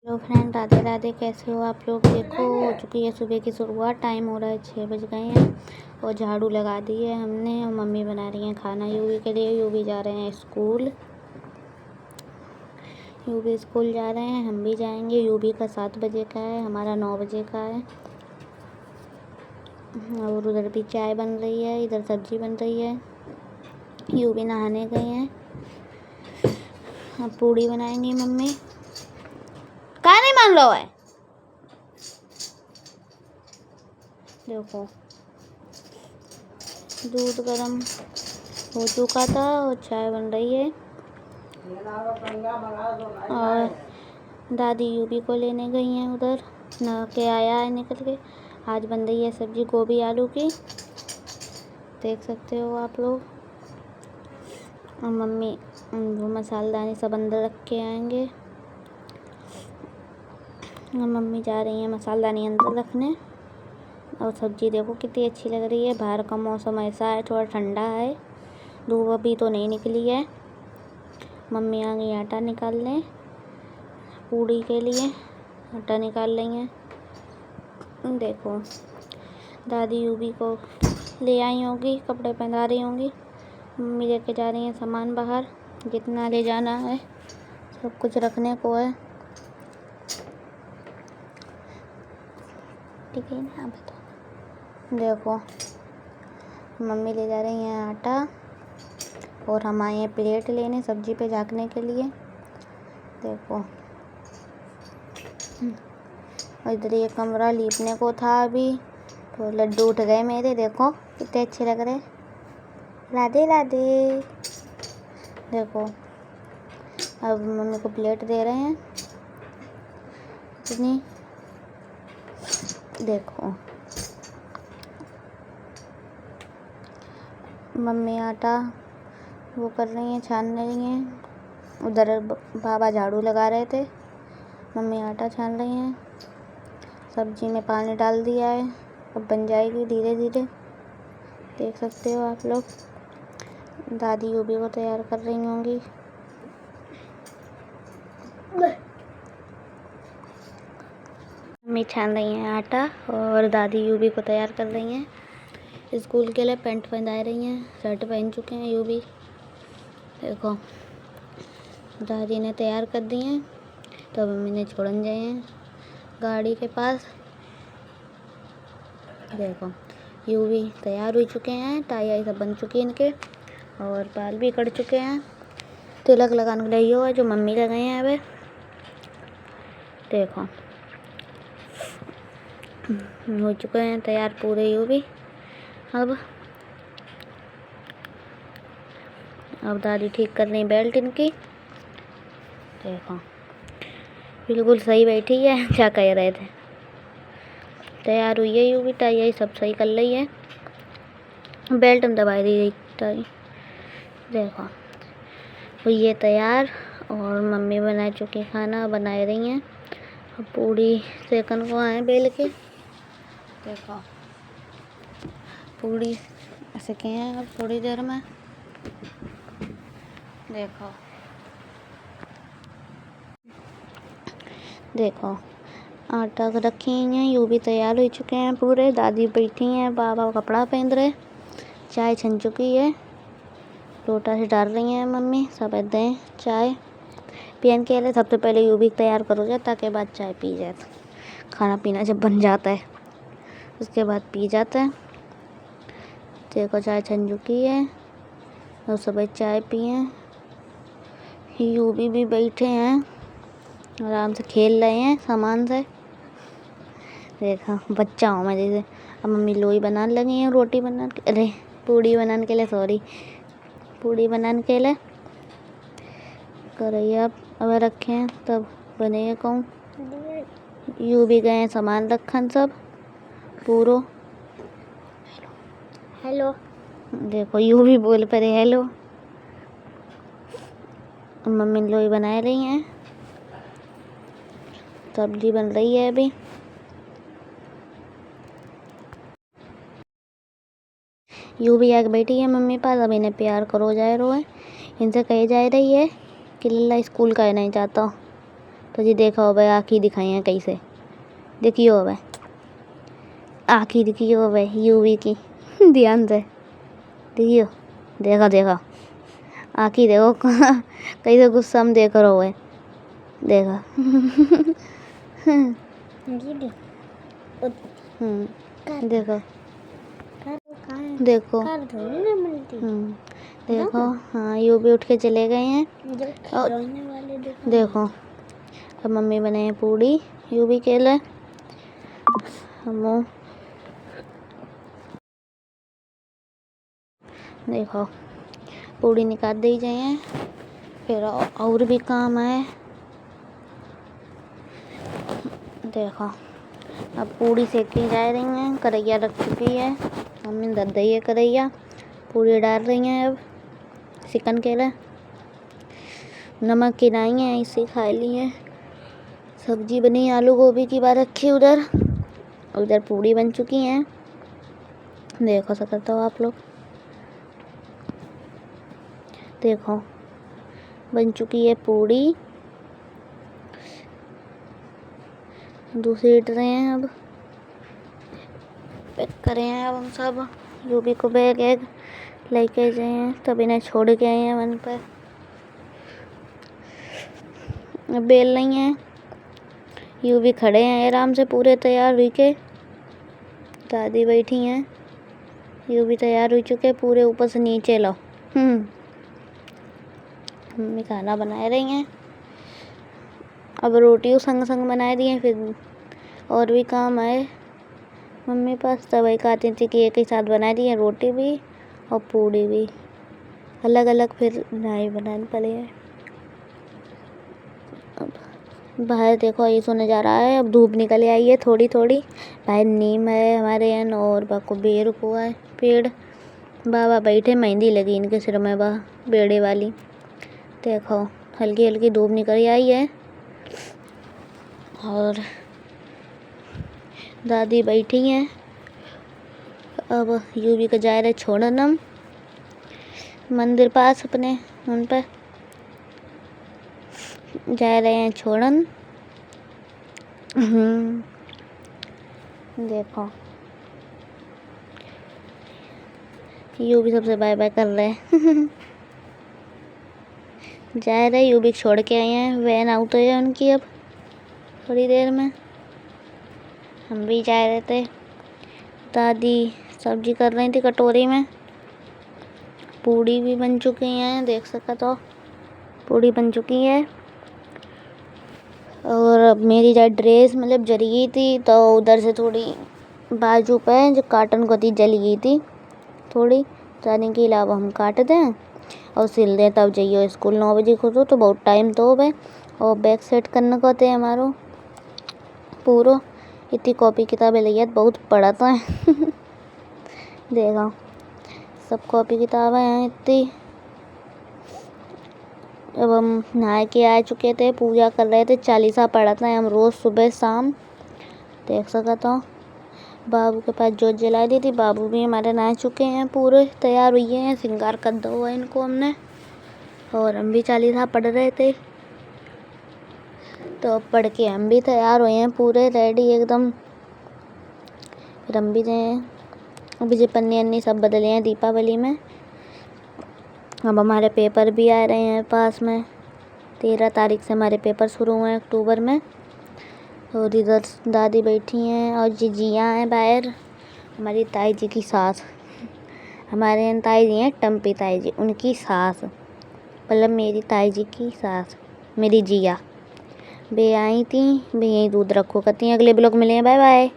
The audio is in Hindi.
Hello friend, Radhe Radhe. कैसे हो आप लोग। देखो, हो चुकी है सुबह की शुरुआत। टाइम हो रहा है 6 बज गए हैं और झाड़ू लगा दी है हमने। और मम्मी बना रही हैं खाना यूवी के लिए। यूवी जा रहे हैं स्कूल। यूवी स्कूल जा रहे हैं, हम भी जाएंगे। यूवी का 7 बजे का है, हमारा 9 बजे का है। और उधर भी चाय बन रही है, इधर सब्जी बन रही है। यूवी नहाने गए हैं। अब पूड़ी बनाएंगी मम्मी। कहाँ नहीं मान लो है। देखो, दूध गरम हो चुका था और चाय बन रही है। और दादी यूवी को लेने गई हैं उधर। नहा के आया है निकल के। आज बन रही है सब्जी गोभी आलू की, देख सकते हो आप लोग। और मम्मी वो मसालेदानी सब अंदर रख के आएंगे। और मम्मी जा रही हैं मसालेदानी अंदर रखने। और सब्जी देखो कितनी अच्छी लग रही है। बाहर का मौसम ऐसा है, थोड़ा ठंडा है। धूप अभी तो नहीं निकली है। मम्मी आ गई आटा निकालने पूड़ी के लिए। आटा निकाल रही हैं। देखो, दादी यूवी को ले आई होंगी, कपड़े पहना रही होंगी। मम्मी लेके जा रही हैं सामान बाहर, जितना ले जाना है सब कुछ रखने को है। ठीक है ना। बताओ, देखो मम्मी ले जा रही हैं आटा और हम आए हैं प्लेट लेने सब्जी पे झाँकने के लिए। देखो, और इधर ये कमरा लीपने को था अभी, तो लड्डू उठ गए मेरे। देखो कितने अच्छे लग रहे। राधे राधे। देखो, अब मम्मी को प्लेट दे रहे हैं इतनी। देखो, मम्मी आटा वो कर रही हैं, छान रही हैं। उधर बाबा झाड़ू लगा रहे थे, मम्मी आटा छान रही हैं। सब्जी में पानी डाल दिया है, अब बन जाएगी धीरे धीरे, देख सकते हो आप लोग। दादी यूवी को तैयार कर रही होंगी। मम्मी छान रही हैं आटा और दादी यूवी को तैयार कर रही हैं स्कूल के लिए। पैंट पहना रही हैं, शर्ट पहन चुके हैं यूवी। देखो, दादी ने तैयार कर दी हैं, तो मम्मी ने छोड़न जाए हैं गाड़ी के पास। देखो, यूवी तैयार हो चुके हैं, टाई आई सब बन चुकी है इनके, और बाल भी कट चुके हैं। तिलक लगाने के लिए ये है जो मम्मी लगाए हैं अभी। देखो, हो चुके हैं तैयार पूरे यूवी। अब दादी ठीक कर रही बेल्ट इनकी। देखो, बिल्कुल सही बैठी है। क्या कह रहे थे। तैयार हुई है यूवी, टाई आई सब सही कर रही है। बेल्ट में दबाई दी गई टाई। देखो, हुई है तैयार। और मम्मी बना चुकी खाना, बना रही हैं। अब पूड़ी सेकंड को आए बेल के। देखो, पूड़ी सेके हैं अब थोड़ी देर में। देखो, आटा रखी हैं, यूवी तैयार हो चुके हैं पूरे। दादी बैठी हैं, बाबा कपड़ा पहन रहे। चाय छन चुकी है, लोटा से डाल रही हैं मम्मी। सब दें चाय पियन के लिए। सबसे पहले यूवी तैयार करो जाए, ताकि बाद चाय पी जाए। खाना पीना जब बन जाता है उसके बाद पी जाता है। देखो, चाय छन चुकी है और सब चाय पिए। यूवी भी बैठे हैं, आराम से खेल रहे हैं सामान से। देखा, बच्चा हूँ मैं जैसे। अब मम्मी लोई बनाने लगी हैं, रोटी बनाने के, अरे पूड़ी बनाने के लिए, सॉरी, पूड़ी बनाने के लिए करैया अब रखे हैं, तब बनेगा कहूँ। यू भी गए सामान रखन सब पूरो। हेलो, देखो यू भी बोल पड़े हेलो। मम्मी लोई बना रही हैं, सब्जी बन रही है अभी। यू भी आके बैठी है मम्मी पास। अब इन्हें प्यार करो जाए रो है, इनसे कही जा रही है कि लल्ला स्कूल का नहीं जाता। तो जी देखा हो भाई आँखी दिखाई हैं कैसे देखियो हो भाई आँखी दिखियो हो भाई यूवी की ध्यान से देखियो देखा देखा आँखी देखो कैसे गुस्सा में देख रहो है देखा देखो देखो देखो हाँ यू भी उठ के चले गए हैं और देखो अब मम्मी बनाए पूड़ी यू भी के लिए हम देखो पूड़ी निकाल दी जाए फिर और भी काम है देखो अब पूड़ी सेकी जा रही हैं करैया रख चुकी है मम्मी दे दी है करैया पूड़ी डाल रही हैं अब चिकन के लिए नमक किनाई है इसे खा ली है सब्जी बनी आलू गोभी की बात रखी उधर उधर पूड़ी बन चुकी हैं देखो सकते हो आप लोग देखो बन चुकी है पूड़ी दूसरी ट्रे हैं अब पैक करे हैं अब हम सब यूबी को बैग एग लेके गए हैं तब इन्हें छोड़ के आए हैं वन पर बेल नहीं है यूबी खड़े हैं आराम से पूरे तैयार हुई के दादी बैठी हैं यूबी तैयार हो चुके पूरे ऊपर से नीचे लो मम्मी खाना बना रही हैं अब रोटियों संग संग बना दी हैं फिर और भी काम आए मम्मी पास तब कहती थी कि एक ही साथ बना दी है रोटी भी और पूड़ी भी अलग अलग फिर नहीं बनाने पड़े हैं अब बाहर देखो ये सो नज़ारा है अब धूप निकल आई है थोड़ी थोड़ी बाहर नीम है हमारे यहाँ और बाको बेर हुआ है पेड़ बाबा बैठे मेहंदी लगी इनके सिर में बा बेड़े वाली देखो हल्की हल्की धूप निकल आई है और दादी बैठी हैं अब यूवी का जा रहे छोड़ना मंदिर पास अपने उन पर जा रहे हैं छोड़न देखो यू भी सबसे बाय बाय कर रहे हैं जा रहे यू भी छोड़ के आए हैं वैन आउट है उनकी अब थोड़ी देर में हम भी जा रहे थे दादी सब्जी कर रही थी कटोरी में पूड़ी भी बन चुकी हैं देख सका तो पूड़ी बन चुकी है और अब मेरी जो ड्रेस मतलब जली गई थी तो उधर से थोड़ी बाजू पे जो काटन को थी जली गई थी थोड़ी जाने के अलावा हम काट दें और सिल दें तब जाइए स्कूल 9 बजे खुलो तो बहुत टाइम तो है और बैग सेट करने को थे हमारो पूरा इतनी कॉपी किताबें लिया बहुत पढ़ा था देखा सब कॉपी किताबें हैं इतनी अब हम नहा के आ चुके थे पूजा कर रहे थे चालीसा पढ़ा था हम रोज़ सुबह शाम देख सका था बाबू के पास जोत जला दी थी बाबू भी हमारे नहा चुके हैं पूरे तैयार हुए हैं श्रृंगार कर दो हुआ इनको हमने और हम भी चालीसा पढ़ रहे थे तो पढ़ के हम भी तैयार हुए हैं पूरे रेडी एकदम फिर हम भी गए अभी जो पन्नी अन्नी सब बदले हैं दीपावली में अब हमारे पेपर भी आ रहे हैं पास में 13 तारीख से हमारे पेपर शुरू हुए हैं अक्टूबर में और इधर दादी बैठी हैं और जी जिया हैं बाहर हमारी ताई जी की सास हमारे यहाँ ताई जी हैं टम्पी ताई जी उनकी सास मतलब मेरी ताई जी की सास मेरी जिया बे आई थी बे यहीं दूध रखो कहती हैं अगले ब्लॉग मिले हैं बाय बाय।